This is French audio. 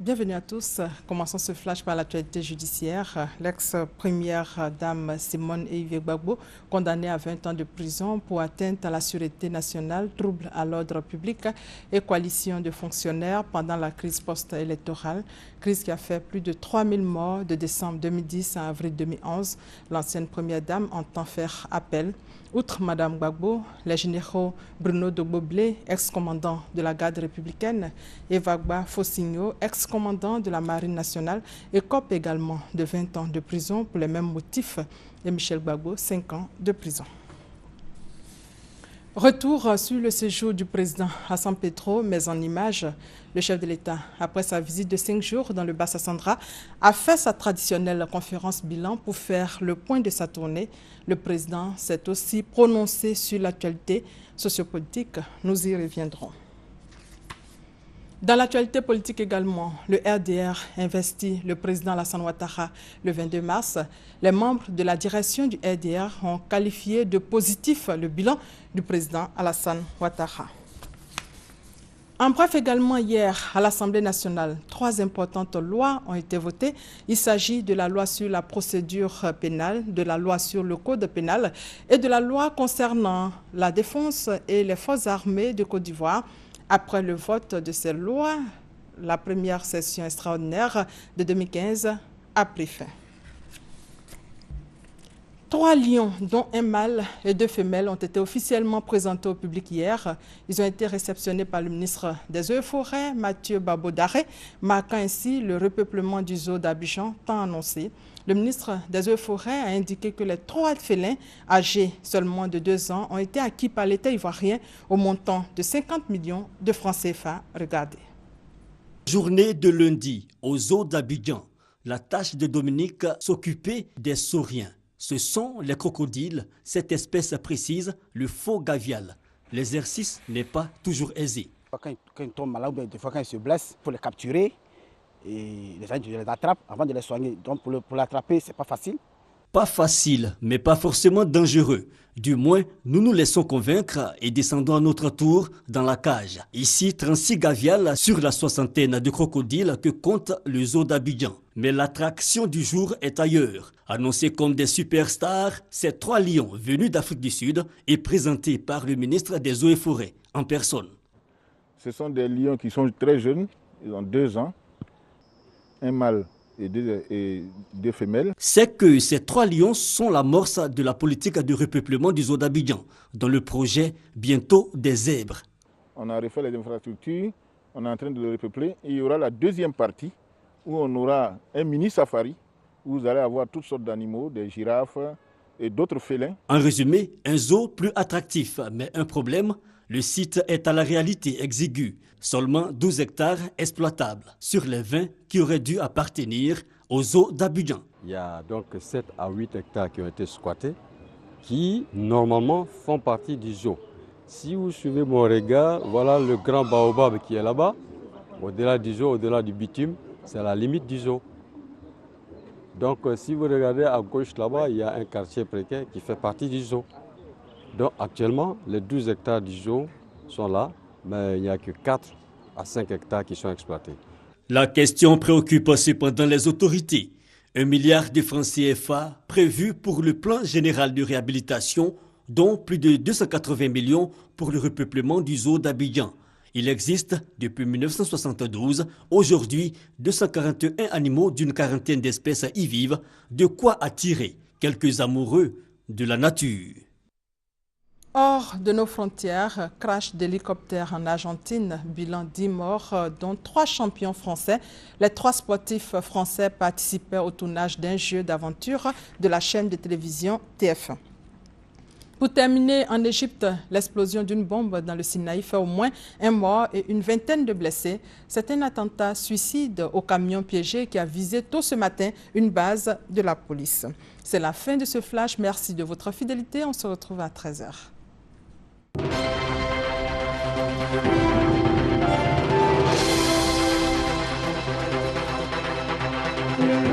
Bienvenue à tous. Commençons ce flash par l'actualité judiciaire. L'ex-première dame Simone Eyive Gbagbo, condamnée à 20 ans de prison pour atteinte à la sûreté nationale, trouble à l'ordre public et coalition de fonctionnaires pendant la crise post-électorale. Crise qui a fait plus de 3000 morts de décembre 2010 à avril 2011. L'ancienne première dame entend faire appel. Outre Mme Gbagbo, les généraux Bruno Dogbo-Blé, ex-commandant de la garde républicaine, et Vagba Fossigno, ex-commandant de la marine nationale, écopent également de 20 ans de prison pour les mêmes motifs, et Michel Gbagbo, 5 ans de prison. Retour sur le séjour du président à San Pedro, mais en images. Le chef de l'État, après sa visite de 5 jours dans le Bassa-Sandra, a fait sa traditionnelle conférence bilan pour faire le point de sa tournée. Le président s'est aussi prononcé sur l'actualité sociopolitique. Nous y reviendrons. Dans l'actualité politique également, le RDR investit le président Alassane Ouattara le 22 mars. Les membres de la direction du RDR ont qualifié de positif le bilan du président Alassane Ouattara. En bref, également hier, à l'Assemblée nationale, 3 importantes lois ont été votées. Il s'agit de la loi sur la procédure pénale, de la loi sur le code pénal et de la loi concernant la défense et les forces armées de Côte d'Ivoire. Après le vote de ces lois, la première session extraordinaire de 2015 a pris fin. 3 lions, dont un mâle et 2 femelles, ont été officiellement présentés au public hier. Ils ont été réceptionnés par le ministre des Eaux et Forêts, Mathieu Babo-Daré, marquant ainsi le repeuplement du zoo d'Abidjan, tant annoncé. Le ministre des Eaux et Forêts a indiqué que les 3 félins, âgés seulement de 2 ans, ont été acquis par l'État ivoirien au montant de 50 millions de francs CFA. Regardez. Journée de lundi, au zoo d'Abidjan. La tâche de Dominique, s'occuper des sauriens. Ce sont les crocodiles, cette espèce précise, le faux gavial. L'exercice n'est pas toujours aisé. Quand ils tombent malades, des fois quand ils se blessent, il faut les capturer et les gens les attrapent avant de les soigner. Donc pour l'attraper, ce n'est pas facile. Pas facile, mais pas forcément dangereux. Du moins, nous nous laissons convaincre et descendons à notre tour dans la cage. Ici, 36 gavials sur la 60aine de crocodiles que compte le zoo d'Abidjan. Mais l'attraction du jour est ailleurs. Annoncés comme des superstars, ces 3 lions venus d'Afrique du Sud et présentés par le ministre des Eaux et Forêts en personne. Ce sont des lions qui sont très jeunes, ils ont 2 ans, un mâle et 2 femelles. C'est que ces 3 lions sont l'amorce de la politique de repeuplement du zoo d'Abidjan, dans le projet bientôt des zèbres. On a refait les infrastructures, on est en train de le repeupler. Et il y aura la deuxième partie où on aura un mini safari, où vous allez avoir toutes sortes d'animaux, des girafes et d'autres félins. En résumé, un zoo plus attractif, mais un problème, le site est à la réalité exiguë. Seulement 12 hectares exploitables sur les 20 qui auraient dû appartenir au zoo d'Abidjan. Il y a donc 7 à 8 hectares qui ont été squattés, qui normalement font partie du zoo. Si vous suivez mon regard, voilà le grand baobab qui est là-bas. Au-delà du zoo, au-delà du bitume, c'est la limite du zoo. Donc si vous regardez à gauche là-bas, il y a un quartier précaire qui fait partie du zoo. Donc actuellement, les 12 hectares du zoo sont là, mais il n'y a que 4 à 5 hectares qui sont exploités. La question préoccupe cependant les autorités. 1 milliard de francs CFA prévu pour le plan général de réhabilitation, dont plus de 280 millions pour le repeuplement du zoo d'Abidjan. Il existe depuis 1972, aujourd'hui 241 animaux d'une quarantaine d'espèces y vivent, de quoi attirer quelques amoureux de la nature. Hors de nos frontières, crash d'hélicoptère en Argentine, bilan 10 morts, dont 3 champions français. Les 3 sportifs français participaient au tournage d'un jeu d'aventure de la chaîne de télévision TF1. Pour terminer, en Égypte, l'explosion d'une bombe dans le Sinaï fait au moins 1 mort et une vingtaine de blessés. C'est un attentat suicide au camion piégé qui a visé tôt ce matin une base de la police. C'est la fin de ce flash. Merci de votre fidélité. On se retrouve à 13 h.